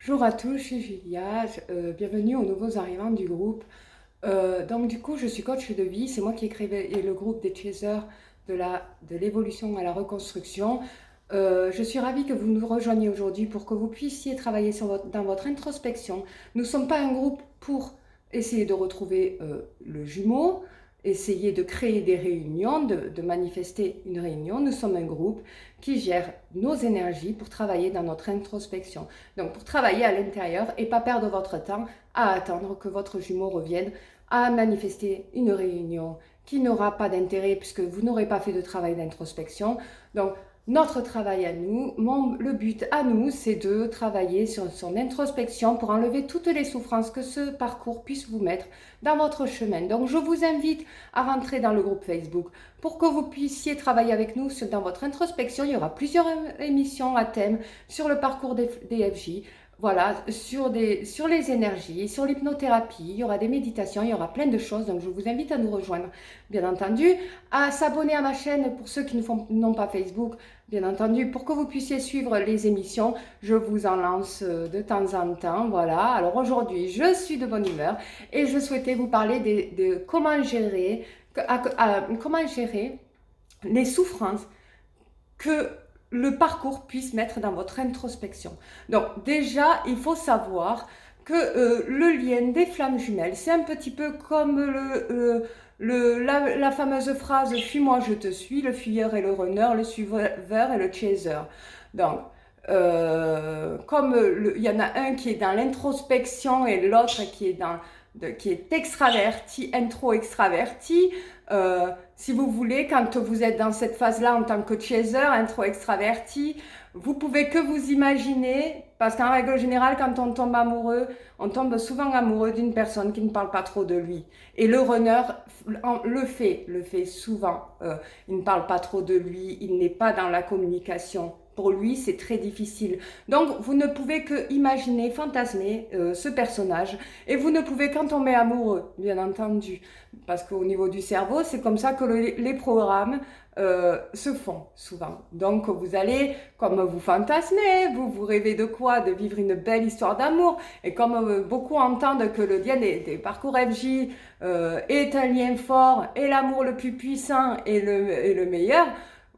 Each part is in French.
Bonjour à tous, je suis Julia, bienvenue aux nouveaux arrivants du groupe. Donc du coup, je suis coach de vie, c'est moi qui ai créé le groupe des Chasers de l'évolution à la reconstruction. Je suis ravie que vous nous rejoigniez aujourd'hui pour que vous puissiez travailler dans votre introspection. Nous ne sommes pas un groupe pour essayer de retrouver le jumeau, essayer de créer des réunions, de manifester une réunion. Nous sommes un groupe qui gère nos énergies pour travailler dans notre introspection. Donc pour travailler à l'intérieur et pas perdre votre temps à attendre que votre jumeau revienne à manifester une réunion qui n'aura pas d'intérêt puisque vous n'aurez pas fait de travail d'introspection. Donc notre travail à nous, le but à nous, c'est de travailler sur son introspection pour enlever toutes les souffrances que ce parcours puisse vous mettre dans votre chemin. Donc je vous invite à rentrer dans le groupe Facebook pour que vous puissiez travailler avec nous dans votre introspection. Il y aura plusieurs émissions à thème sur le parcours des FJ. Voilà, sur les énergies, sur l'hypnothérapie, il y aura des méditations, il y aura plein de choses. Donc je vous invite à nous rejoindre, bien entendu, à s'abonner à ma chaîne pour ceux qui n'ont pas Facebook, bien entendu, pour que vous puissiez suivre les émissions. Je vous en lance de temps en temps. Voilà, alors aujourd'hui, je suis de bonne humeur et je souhaitais vous parler de comment gérer les souffrances que le parcours puisse mettre dans votre introspection. Donc déjà, il faut savoir que le lien des flammes jumelles, c'est un petit peu comme la fameuse phrase « Fuis-moi, je te suis », le fuyeur et le runner, le suiveur et le chaser. Donc, il y en a un qui est dans l'introspection et l'autre qui est extraverti, intro-extraverti. Si vous voulez, quand vous êtes dans cette phase-là en tant que chaser, intro-extraverti, vous pouvez que vous imaginer, parce qu'en règle générale, quand on tombe amoureux, on tombe souvent amoureux d'une personne qui ne parle pas trop de lui. Et le runner le fait souvent. Il ne parle pas trop de lui, il n'est pas dans la communication. Pour lui, c'est très difficile. Donc, vous ne pouvez que imaginer, fantasmer ce personnage. Et vous ne pouvez qu'en tomber amoureux, bien entendu. Parce qu'au niveau du cerveau, c'est comme ça que les programmes se font souvent. Donc, vous allez, comme vous fantasmez, vous rêvez de quoi? De vivre une belle histoire d'amour. Et comme beaucoup entendent que le lien des parcours FJ est un lien fort et l'amour le plus puissant et le meilleur,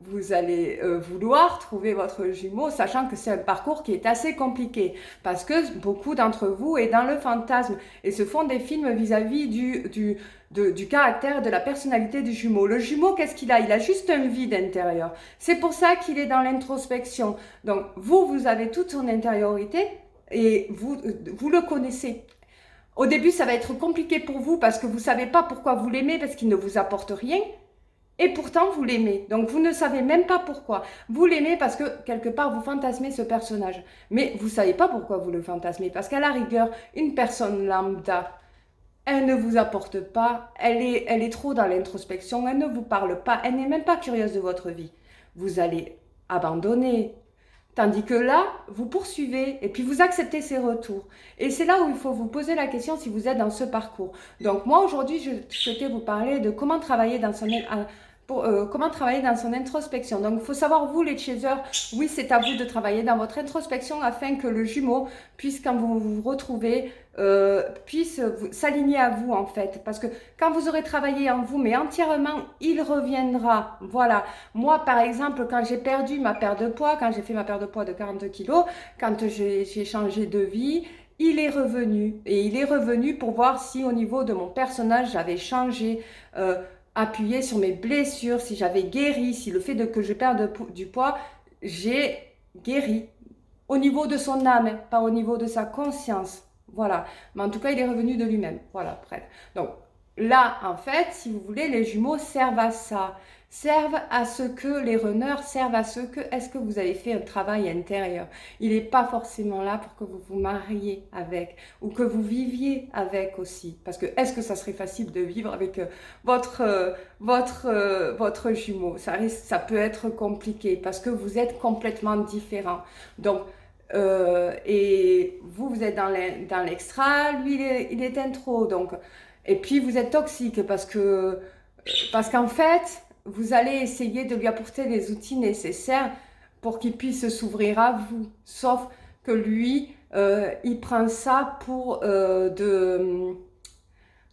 vous allez vouloir trouver votre jumeau, sachant que c'est un parcours qui est assez compliqué, parce que beaucoup d'entre vous est dans le fantasme et se font des films vis-à-vis du caractère, de la personnalité du jumeau. Le jumeau, qu'est-ce qu'il a? Il a juste un vide intérieur. C'est pour ça qu'il est dans l'introspection. Donc, vous avez toute son intériorité et vous le connaissez. Au début, ça va être compliqué pour vous parce que vous ne savez pas pourquoi vous l'aimez, parce qu'il ne vous apporte rien. Et pourtant, vous l'aimez. Donc, vous ne savez même pas pourquoi. Vous l'aimez parce que, quelque part, vous fantasmez ce personnage. Mais vous ne savez pas pourquoi vous le fantasmez. Parce qu'à la rigueur, une personne lambda, elle ne vous apporte pas. Elle est trop dans l'introspection. Elle ne vous parle pas. Elle n'est même pas curieuse de votre vie. Vous allez abandonner. Tandis que là, vous poursuivez et puis vous acceptez ses retours. Et c'est là où il faut vous poser la question si vous êtes dans ce parcours. Donc moi, aujourd'hui, je souhaitais vous parler de comment travailler dans son introspection. Donc, il faut savoir, vous, les chasers, oui, c'est à vous de travailler dans votre introspection afin que le jumeau puisse, quand vous vous retrouvez, puisse s'aligner à vous, en fait. Parce que quand vous aurez travaillé en vous, mais entièrement, il reviendra. Voilà. Moi, par exemple, quand j'ai perdu ma perte de poids, quand j'ai fait ma perte de poids de 40 kilos, quand j'ai changé de vie, il est revenu. Et il est revenu pour voir si au niveau de mon personnage, j'avais changé, appuyer sur mes blessures, si j'avais guéri, si le fait que je perde du poids, j'ai guéri. Au niveau de son âme, pas au niveau de sa conscience. Voilà. Mais en tout cas, il est revenu de lui-même. Voilà, bref. Donc, là, en fait, si vous voulez, les jumeaux servent à ça. Servent à ce que les runners servent à ce que est-ce que vous avez fait un travail intérieur. Il n'est pas forcément là pour que vous vous mariez avec ou que vous viviez avec aussi. Parce que est-ce que ça serait facile de vivre avec votre jumeau? Ça peut être compliqué parce que vous êtes complètement différents. Donc, et vous êtes dans l'extra, lui il est intro. Donc, et puis vous êtes toxique parce qu'en fait, vous allez essayer de lui apporter les outils nécessaires pour qu'il puisse s'ouvrir à vous. Sauf que lui, il prend ça pour de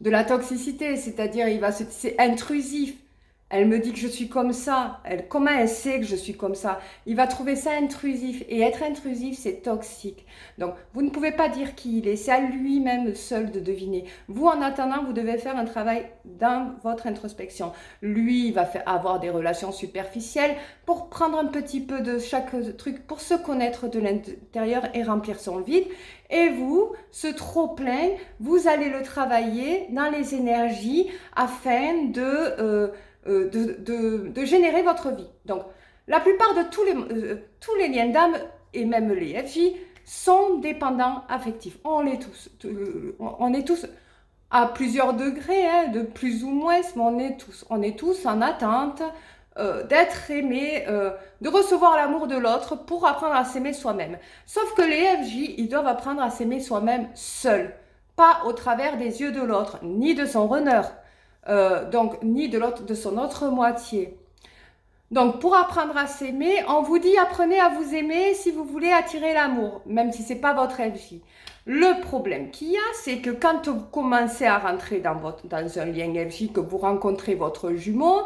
la toxicité, c'est-à-dire c'est intrusif. Elle me dit que je suis comme ça. Comment elle sait que je suis comme ça? Il va trouver ça intrusif. Et être intrusif, c'est toxique. Donc, vous ne pouvez pas dire qui il est. C'est à lui-même seul de deviner. Vous, en attendant, vous devez faire un travail dans votre introspection. Lui, il va avoir des relations superficielles pour prendre un petit peu de chaque truc, pour se connaître de l'intérieur et remplir son vide. Et vous, ce trop-plein, vous allez le travailler dans les énergies afin de générer votre vie. Donc, la plupart de tous les liens d'âme, et même les FJ, sont dépendants affectifs. On est tous à plusieurs degrés, hein, de plus ou moins, mais on est tous en attente d'être aimé, de recevoir l'amour de l'autre pour apprendre à s'aimer soi-même. Sauf que les FJ, ils doivent apprendre à s'aimer soi-même seuls, pas au travers des yeux de l'autre, ni de son runner. Donc ni de son autre moitié. Donc pour apprendre à s'aimer, on vous dit apprenez à vous aimer si vous voulez attirer l'amour, même si c'est pas votre FJ. Le problème qu'il y a, c'est que quand vous commencez à rentrer dans un lien FJ, que vous rencontrez votre jumeau,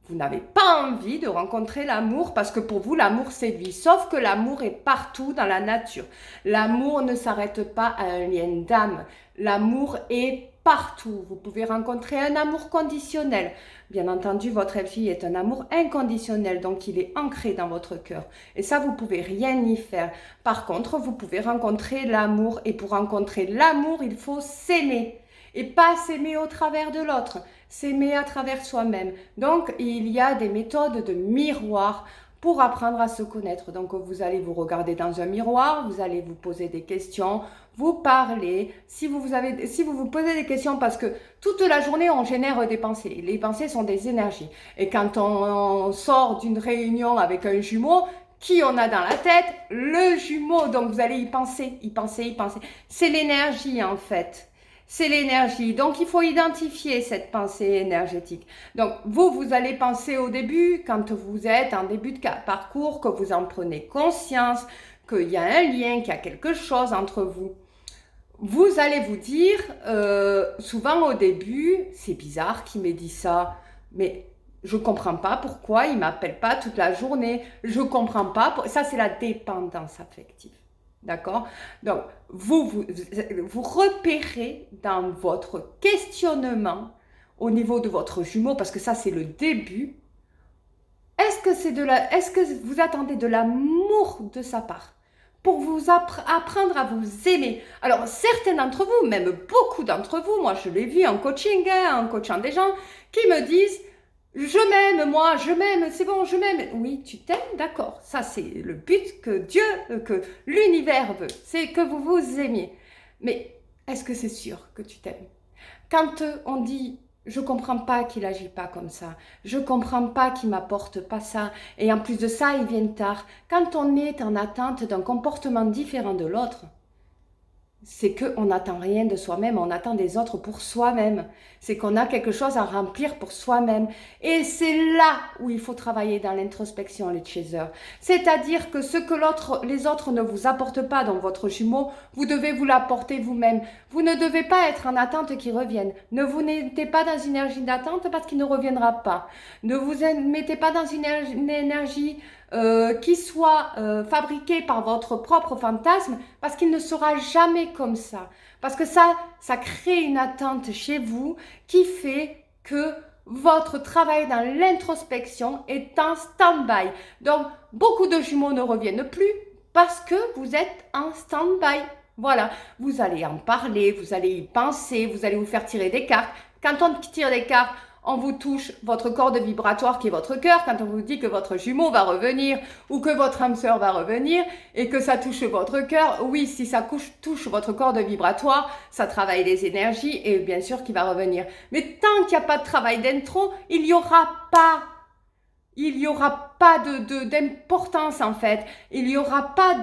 vous n'avez pas envie de rencontrer l'amour parce que pour vous, l'amour séduit. Sauf que l'amour est partout dans la nature. L'amour ne s'arrête pas à un lien d'âme. L'amour est partout. Vous pouvez rencontrer un amour conditionnel. Bien entendu, votre FJ est un amour inconditionnel, donc il est ancré dans votre cœur. Et ça, vous pouvez rien y faire. Par contre, vous pouvez rencontrer l'amour. Et pour rencontrer l'amour, il faut s'aimer. Et pas s'aimer au travers de l'autre, s'aimer à travers soi-même. Donc, il y a des méthodes de miroir pour apprendre à se connaître. Donc, vous allez vous regarder dans un miroir, vous allez vous poser des questions, vous parler. Si vous vous posez des questions, parce que toute la journée, on génère des pensées. Les pensées sont des énergies. Et quand on sort d'une réunion avec un jumeau, qui on a dans la tête? Le jumeau. Donc, vous allez y penser, y penser, y penser. C'est l'énergie, en fait. C'est l'énergie. Donc, il faut identifier cette pensée énergétique. Donc, vous allez penser au début, quand vous êtes en début de parcours, que vous en prenez conscience, qu'il y a un lien, qu'il y a quelque chose entre vous. Vous allez vous dire, souvent au début, c'est bizarre qu'il m'ait dit ça, mais je comprends pas pourquoi il m'appelle pas toute la journée. Je comprends pas. Ça, c'est la dépendance affective. D'accord? Donc, vous repérez dans votre questionnement au niveau de votre jumeau, parce que ça, c'est le début. Est-ce que vous attendez de l'amour de sa part pour vous apprendre à vous aimer? Alors, certains d'entre vous, même beaucoup d'entre vous, moi, je l'ai vu en coaching, hein, en coachant des gens, qui me disent je m'aime, moi, je m'aime, c'est bon, je m'aime. Oui, tu t'aimes, d'accord. Ça, c'est le but que Dieu, que l'univers veut. C'est que vous vous aimiez. Mais est-ce que c'est sûr que tu t'aimes? Quand on dit, je comprends pas qu'il agit pas comme ça, je comprends pas qu'il m'apporte pas ça, et en plus de ça, il vient tard. Quand on est en attente d'un comportement différent de l'autre, c'est qu'on n'attend rien de soi-même, on attend des autres pour soi-même. C'est qu'on a quelque chose à remplir pour soi-même. Et c'est là où il faut travailler dans l'introspection, les chasers. C'est-à-dire que ce que les autres ne vous apportent pas dans votre jumeau, vous devez vous l'apporter vous-même. Vous ne devez pas être en attente qu'il revienne. Ne vous mettez pas dans une énergie d'attente parce qu'il ne reviendra pas. Ne vous mettez pas dans une énergie qui soit fabriqué par votre propre fantasme, parce qu'il ne sera jamais comme ça. Parce que ça crée une attente chez vous qui fait que votre travail dans l'introspection est en stand-by. Donc, beaucoup de jumeaux ne reviennent plus parce que vous êtes en stand-by. Voilà, vous allez en parler, vous allez y penser, vous allez vous faire tirer des cartes. Quand on tire des cartes, on vous touche votre corde vibratoire qui est votre cœur, quand on vous dit que votre jumeau va revenir ou que votre âme sœur va revenir et que ça touche votre cœur, oui, si ça touche votre corde vibratoire, ça travaille les énergies et bien sûr qu'il va revenir. Mais tant qu'il n'y a pas de travail d'intro, il n'y aura pas d'importance en fait, il n'y aura pas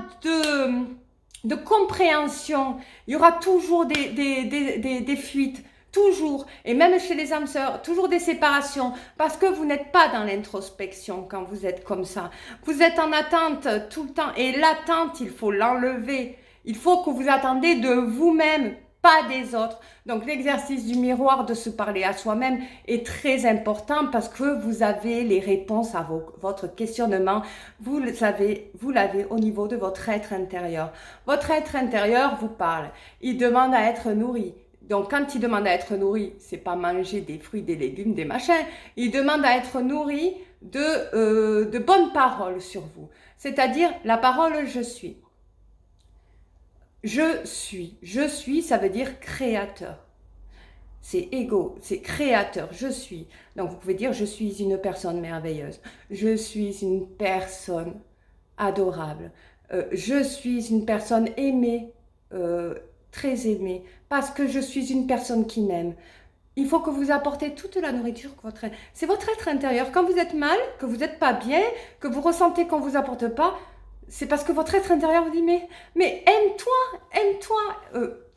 de compréhension, il y aura toujours des fuites. Toujours, et même chez les âmes sœurs, toujours des séparations, parce que vous n'êtes pas dans l'introspection quand vous êtes comme ça. Vous êtes en attente tout le temps, et l'attente, il faut l'enlever. Il faut que vous attendez de vous-même, pas des autres. Donc l'exercice du miroir, de se parler à soi-même, est très important parce que vous avez les réponses à votre questionnement. Vous l'avez au niveau de votre être intérieur. Votre être intérieur vous parle. Il demande à être nourri. Donc, quand il demande à être nourri, c'est pas manger des fruits, des légumes, des machins. Il demande à être nourri de bonnes paroles sur vous. C'est-à-dire la parole je suis. Je suis. Je suis, ça veut dire créateur. C'est ego, c'est créateur, je suis. Donc vous pouvez dire je suis une personne merveilleuse. Je suis une personne adorable. Je suis une personne aimée, très aimée, parce que je suis une personne qui m'aime. Il faut que vous apportez toute la nourriture que votre... C'est votre être intérieur. Quand vous êtes mal, que vous n'êtes pas bien, que vous ressentez qu'on ne vous apporte pas, c'est parce que votre être intérieur vous dit mais aime-toi,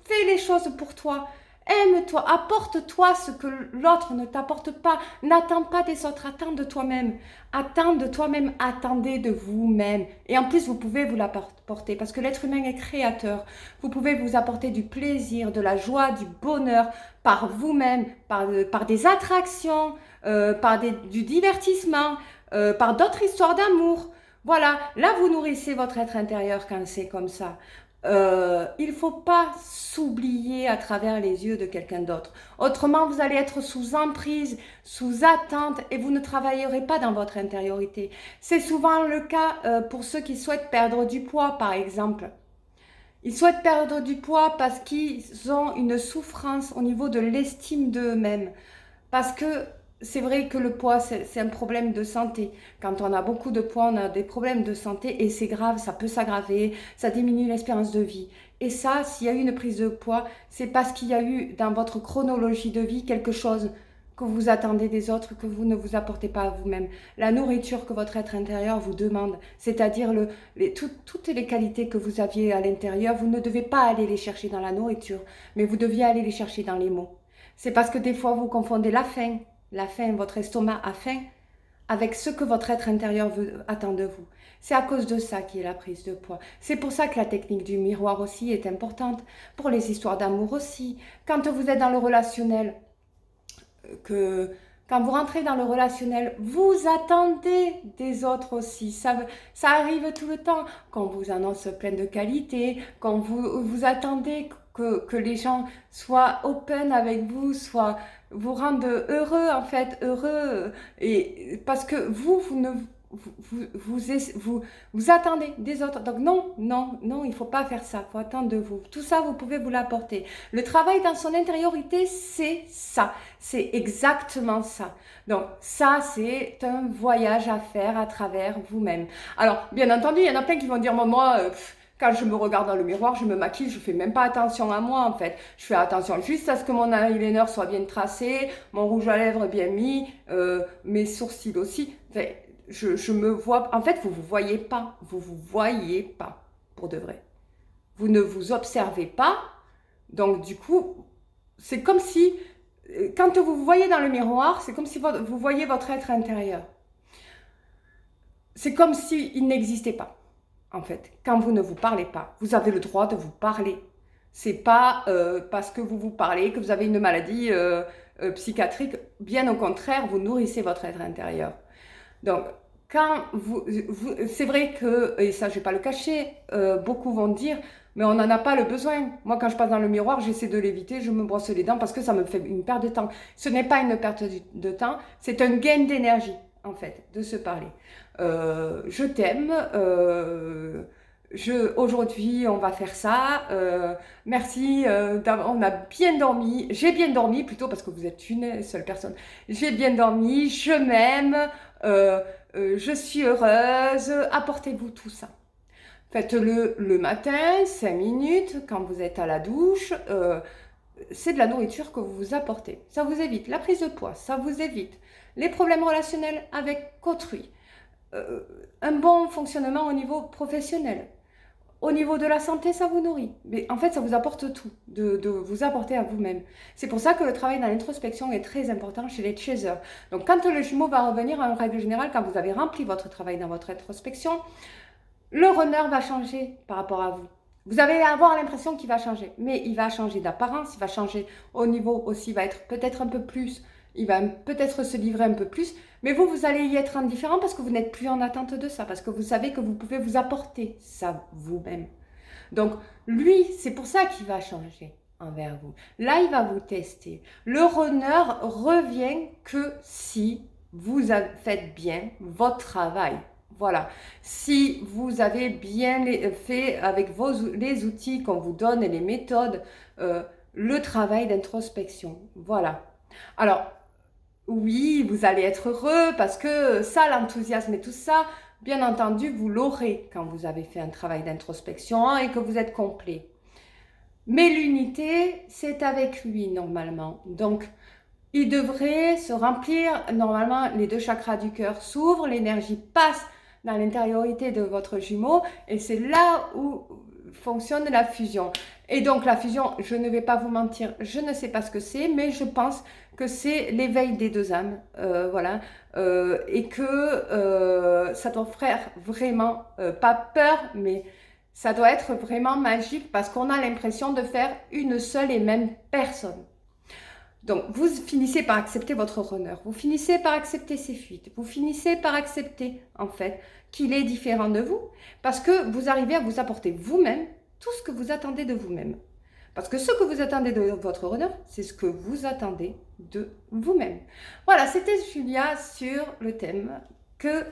fais les choses pour toi. Aime-toi, apporte-toi ce que l'autre ne t'apporte pas. N'attends pas des autres, attends de toi-même. Attends de toi-même, attendez de vous-même. Et en plus, vous pouvez vous l'apporter parce que l'être humain est créateur. Vous pouvez vous apporter du plaisir, de la joie, du bonheur par vous-même, par des attractions, du divertissement, par d'autres histoires d'amour. Voilà, là vous nourrissez votre être intérieur quand c'est comme ça. Il ne faut pas s'oublier à travers les yeux de quelqu'un d'autre. Autrement, vous allez être sous emprise, sous attente et vous ne travaillerez pas dans votre intériorité. C'est souvent le cas pour ceux qui souhaitent perdre du poids, par exemple. Ils souhaitent perdre du poids parce qu'ils ont une souffrance au niveau de l'estime d'eux-mêmes. Parce que c'est vrai que le poids, c'est un problème de santé. Quand on a beaucoup de poids, on a des problèmes de santé et c'est grave, ça peut s'aggraver, ça diminue l'espérance de vie. Et ça, s'il y a eu une prise de poids, c'est parce qu'il y a eu dans votre chronologie de vie quelque chose que vous attendez des autres, que vous ne vous apportez pas à vous-même. La nourriture que votre être intérieur vous demande, c'est-à-dire toutes les qualités que vous aviez à l'intérieur, vous ne devez pas aller les chercher dans la nourriture, mais vous deviez aller les chercher dans les mots. C'est parce que des fois, vous confondez la faim, votre estomac a faim, avec ce que votre être intérieur attend de vous. C'est à cause de ça qui est la prise de poids. C'est pour ça que la technique du miroir aussi est importante, pour les histoires d'amour aussi. Quand vous êtes dans le relationnel, quand vous rentrez dans le relationnel, vous attendez des autres aussi. Ça arrive tout le temps. Qu'on vous annonce plein de qualités, quand vous attendez que les gens soient open avec vous, vous rendent heureux en fait, heureux. Et parce que vous attendez des autres. Donc non, il ne faut pas faire ça. Il faut attendre de vous. Tout ça, vous pouvez vous l'apporter. Le travail dans son intériorité, c'est ça. C'est exactement ça. Donc ça, c'est un voyage à faire à travers vous-même. Alors, bien entendu, il y en a plein qui vont dire, moi, quand je me regarde dans le miroir, je me maquille, je fais même pas attention à moi en fait. Je fais attention juste à ce que mon eyeliner soit bien tracé, mon rouge à lèvres bien mis, mes sourcils aussi. Enfin, je me vois. En fait, vous vous voyez pas. Vous vous voyez pas pour de vrai. Vous ne vous observez pas. Donc du coup, c'est comme si quand vous vous voyez dans le miroir, c'est comme si vous voyez votre être intérieur. C'est comme s'il n'existait pas. En fait, quand vous ne vous parlez pas, vous avez le droit de vous parler. C'est pas parce que vous vous parlez que vous avez une maladie psychiatrique. Bien au contraire, vous nourrissez votre être intérieur. Donc, quand c'est vrai que, et ça je vais pas le cacher, beaucoup vont dire, mais on n'en a pas le besoin. Moi, quand je passe dans le miroir, j'essaie de l'éviter, je me brosse les dents parce que ça me fait une perte de temps. Ce n'est pas une perte de temps, c'est un gain d'énergie, en fait, de se parler. Je t'aime, aujourd'hui on va faire ça, merci, on a bien dormi, j'ai bien dormi plutôt parce que vous êtes une seule personne, j'ai bien dormi, je m'aime, je suis heureuse, apportez-vous tout ça. Faites-le le matin, 5 minutes, quand vous êtes à la douche, c'est de la nourriture que vous vous apportez. Ça vous évite la prise de poids, ça vous évite les problèmes relationnels avec autrui, un bon fonctionnement au niveau professionnel. Au niveau de la santé, ça vous nourrit. Mais en fait, ça vous apporte tout, de vous apporter à vous-même. C'est pour ça que le travail dans l'introspection est très important chez les chasers. Donc, quand le jumeau va revenir, en règle générale, quand vous avez rempli votre travail dans votre introspection, le runner va changer par rapport à vous. Vous allez avoir l'impression qu'il va changer, mais il va changer d'apparence, il va changer au niveau aussi, il va être peut-être un peu plus, il va peut-être se livrer un peu plus, mais vous, vous allez y être indifférent parce que vous n'êtes plus en attente de ça, parce que vous savez que vous pouvez vous apporter ça vous-même. Donc, lui, c'est pour ça qu'il va changer envers vous. Là, il va vous tester. Le runner revient que si vous faites bien votre travail. Voilà. Si vous avez bien fait avec les outils qu'on vous donne et les méthodes, le travail d'introspection. Voilà. Alors, oui, vous allez être heureux parce que ça, l'enthousiasme et tout ça, bien entendu, vous l'aurez quand vous avez fait un travail d'introspection et que vous êtes complet. Mais l'unité, c'est avec lui normalement. Donc, il devrait se remplir, normalement, les 2 chakras du cœur s'ouvrent, l'énergie passe dans l'intériorité de votre jumeau et c'est là où fonctionne la fusion. Et donc la fusion, je ne vais pas vous mentir, je ne sais pas ce que c'est, mais je pense que c'est l'éveil des 2 âmes, voilà, et que ça doit faire vraiment, pas peur, mais ça doit être vraiment magique parce qu'on a l'impression de faire une seule et même personne. Donc, vous finissez par accepter votre runner, vous finissez par accepter ses fuites, vous finissez par accepter, en fait, qu'il est différent de vous, parce que vous arrivez à vous apporter vous-même tout ce que vous attendez de vous-même. Parce que ce que vous attendez de votre runner, c'est ce que vous attendez de vous-même. Voilà, c'était Julia sur le thème que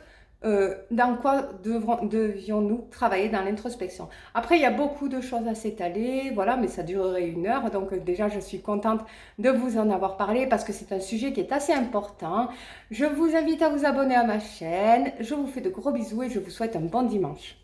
dans quoi devions-nous travailler dans l'introspection. Après, il y a beaucoup de choses à s'étaler, voilà, mais ça durerait 1 heure. Donc déjà, je suis contente de vous en avoir parlé parce que c'est un sujet qui est assez important. Je vous invite à vous abonner à ma chaîne. Je vous fais de gros bisous et je vous souhaite un bon dimanche.